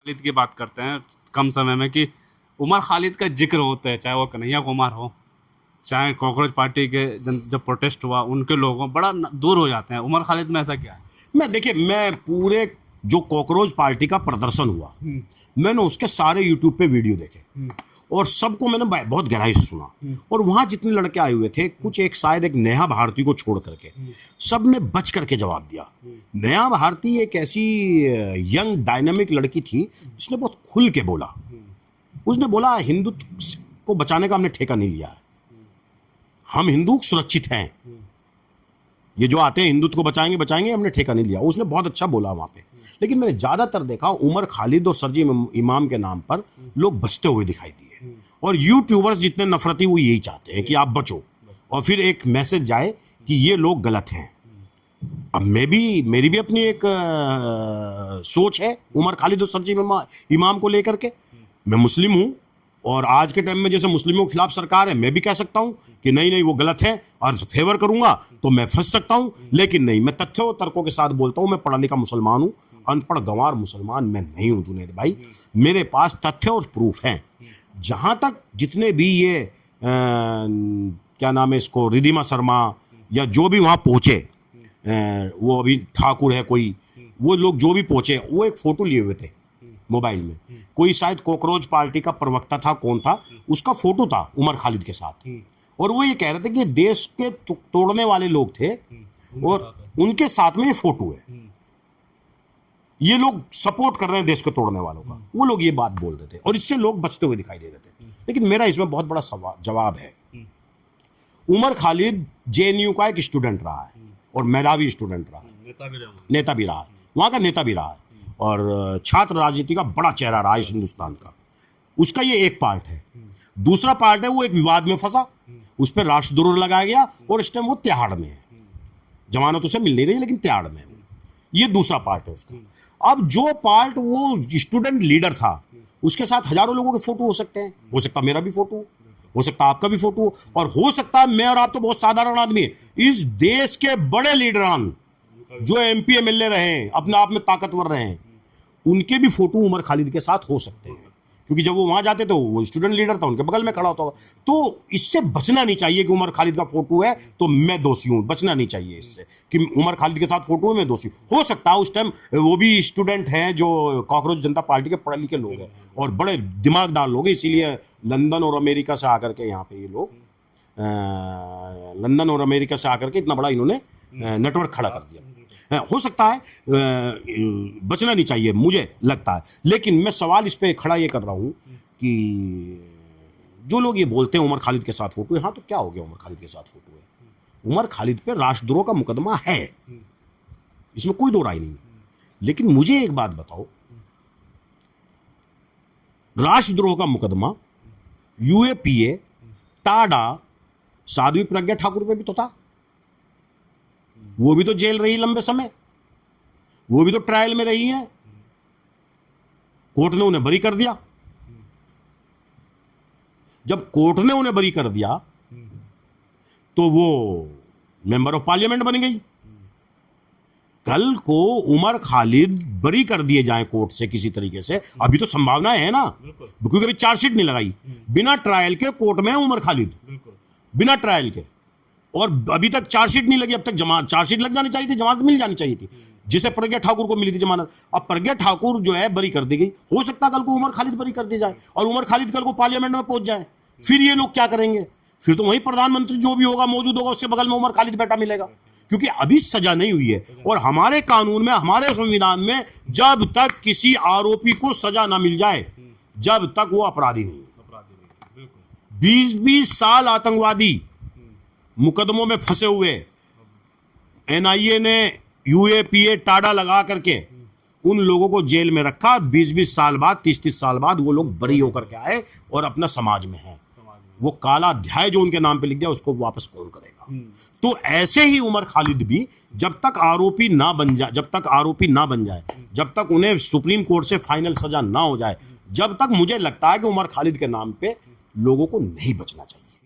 खालिद की बात करते हैं कम समय में कि उमर खालिद का जिक्र होता है, चाहे वो कन्हैया कुमार हो, चाहे कॉकरोच पार्टी के जब प्रोटेस्ट हुआ उनके लोगों बड़ा दूर हो जाते हैं। उमर खालिद में ऐसा क्या है? मैं पूरे जो कॉकरोच पार्टी का प्रदर्शन हुआ, मैंने उसके सारे यूट्यूब पे वीडियो देखे और सबको मैंने बहुत गहराई से सुना। और वहाँ जितने लड़के आए हुए थे, कुछ एक शायद एक नेहा भारती को छोड़ करके सब ने बच करके जवाब दिया। नेहा भारती एक ऐसी यंग डायनामिक लड़की थी जिसने बहुत खुल के बोला। उसने बोला हिंदुत्व को बचाने का हमने ठेका नहीं लिया है, हम हिंदू सुरक्षित हैं, ये जो आते हैं हिंदुत्व को बचाएंगे, हमने ठेका नहीं लिया। उसने बहुत अच्छा बोला वहाँ पे। लेकिन मैंने ज़्यादातर देखा उमर खालिद और सरजी इमाम के नाम पर लोग बचते हुए दिखाई दिए। और यूट्यूबर्स जितने नफरती वो यही चाहते हैं कि आप बचो और फिर एक मैसेज जाए कि ये लोग गलत हैं। अब मेरी भी अपनी एक सोच है उमर खालिद और सरजी इमाम को लेकर के। मैं मुस्लिम हूँ और आज के टाइम में जैसे मुस्लिमों के खिलाफ सरकार है, मैं भी कह सकता हूँ कि नहीं वो गलत है और फेवर करूंगा तो मैं फंस सकता हूँ। लेकिन नहीं, मैं तथ्यों और तर्कों के साथ बोलता हूँ। मैं पढ़ा लिखा मुसलमान हूँ, अनपढ़ गंवार मुसलमान मैं नहीं हूँ जुनेद भाई। मेरे पास तथ्य और प्रूफ हैं। जहाँ तक जितने भी ये क्या नाम है इसको, रिधिमा शर्मा या जो भी वहाँ पहुँचे, वो अभी ठाकुर है कोई, वो लोग जो भी पहुँचे, वो एक फ़ोटो लिए हुए थे मोबाइल में। कोई शायद कॉकरोच पार्टी का प्रवक्ता था, कौन था, उसका फोटो था उमर खालिद के साथ। और वो ये कह रहे थे कि देश के तोड़ने वाले लोग थे और उनके साथ में ये फोटो है, ये लोग सपोर्ट कर रहे हैं देश के तोड़ने वालों का। वो लोग ये बात बोल रहे थे और इससे लोग बचते हुए दिखाई दे रहे थे। लेकिन मेरा इसमें बहुत बड़ा जवाब है। उमर खालिद जेएनयू का एक स्टूडेंट रहा है और मेधावी स्टूडेंट रहा है, नेता भी रहा है, वहाँ का नेता भी रहा है और छात्र राजनीति का बड़ा चेहरा रहा है इस हिंदुस्तान का। उसका ये एक पार्ट है। दूसरा पार्ट है वो एक विवाद में फंसा, उस पर राष्ट्रद्रोह लगाया गया और इस टाइम वो तिहाड़ में है, जमानत उसे मिल नहीं रही लेकिन तिहाड़ में है। ये दूसरा पार्ट है उसका। अब जो पार्ट वो स्टूडेंट लीडर था, उसके साथ हजारों लोगों के फोटो हो सकते हैं। हो सकता मेरा भी फोटो हो सकता आपका भी फोटो, और हो सकता है मैं और आप तो बहुत साधारण आदमी है, इस देश के बड़े लीडरान जो एमपी एमएलए रहे, अपने आप में ताकतवर रहे, उनके भी फोटो उमर खालिद के साथ हो सकते हैं। क्योंकि जब वो वहां जाते तो वो स्टूडेंट लीडर था, उनके बगल में खड़ा होता होगा। तो इससे बचना नहीं चाहिए कि उमर खालिद का फोटो है तो मैं दोषी हूं। बचना नहीं चाहिए इससे कि उमर खालिद के साथ फोटो है मैं दोषी हूं। हो सकता है उस टाइम वो भी स्टूडेंट हैं जो कॉकरोच जनता पार्टी के पढ़े लिखे लोग हैं और बड़े दिमागदार लोग हैं, इसीलिए लंदन और अमेरिका से आकर के यहाँ पे ये लोग लंदन और अमेरिका से आकर के इतना बड़ा इन्होंने नेटवर्क खड़ा कर दिया। हो सकता है बचना नहीं चाहिए, मुझे लगता है। लेकिन मैं सवाल इस पे खड़ा ये कर रहा हूँ कि जो लोग ये बोलते हैं उमर खालिद के साथ फोटो है, हाँ तो क्या हो गया, उमर खालिद के साथ फोटो है। उमर खालिद पे राष्ट्रद्रोह का मुकदमा है, इसमें कोई दो राय नहीं है। लेकिन मुझे एक बात बताओ, राष्ट्रद्रोह का मुकदमा यूएपीए, टाडा, साध्वी प्रज्ञा ठाकुर पे भी तो था। वो भी तो जेल रही लंबे समय, वो भी तो ट्रायल में रही है, कोर्ट ने उन्हें बरी कर दिया। जब कोर्ट ने उन्हें बरी कर दिया तो वो मेंबर ऑफ पार्लियामेंट बन गई। कल को उमर खालिद बरी कर दिए जाएं कोर्ट से किसी तरीके से, अभी तो संभावना है ना, क्योंकि अभी चार्जशीट नहीं लगाई, बिना ट्रायल के कोर्ट में है उमर खालिद, बिना ट्रायल के। और अभी तक चार्जशीट नहीं लगी, अब तक चार्जशीट लग जानी चाहिए थी, जमानत मिल जानी चाहिए थी, जिसे प्रज्ञा ठाकुर को मिली थी जमानत। अब प्रज्ञा ठाकुर जो है बरी कर दी गई, हो सकता है कल को उमर खालिद बरी कर दी जाए और उमर खालिद कल को पार्लियामेंट में पहुंच जाए। फिर ये लोग क्या करेंगे? फिर तो वही प्रधानमंत्री जो भी होगा मौजूद होगा, उसके बगल में उमर खालिद बैठा मिलेगा, क्योंकि अभी सजा नहीं हुई है। और हमारे कानून में, हमारे संविधान में, जब तक किसी आरोपी को सजा ना मिल जाए, जब तक वो अपराधी नहीं। 20-20 साल आतंकवादी मुकदमों में फंसे हुए, एनआईए ने यूएपीए, टाडा लगा करके उन लोगों को जेल में रखा। 20-20 साल बाद, 30-30 साल बाद वो लोग बरी होकर के आए और अपना समाज में हैं। वो काला अध्याय जो उनके नाम पे लिख दिया उसको वापस कौन करेगा? तो ऐसे ही उमर खालिद भी जब तक आरोपी ना बन जाए, जब तक उन्हें सुप्रीम कोर्ट से फाइनल सजा ना हो जाए, जब तक मुझे लगता है कि उमर खालिद के नाम पे लोगों को नहीं बचना चाहिए।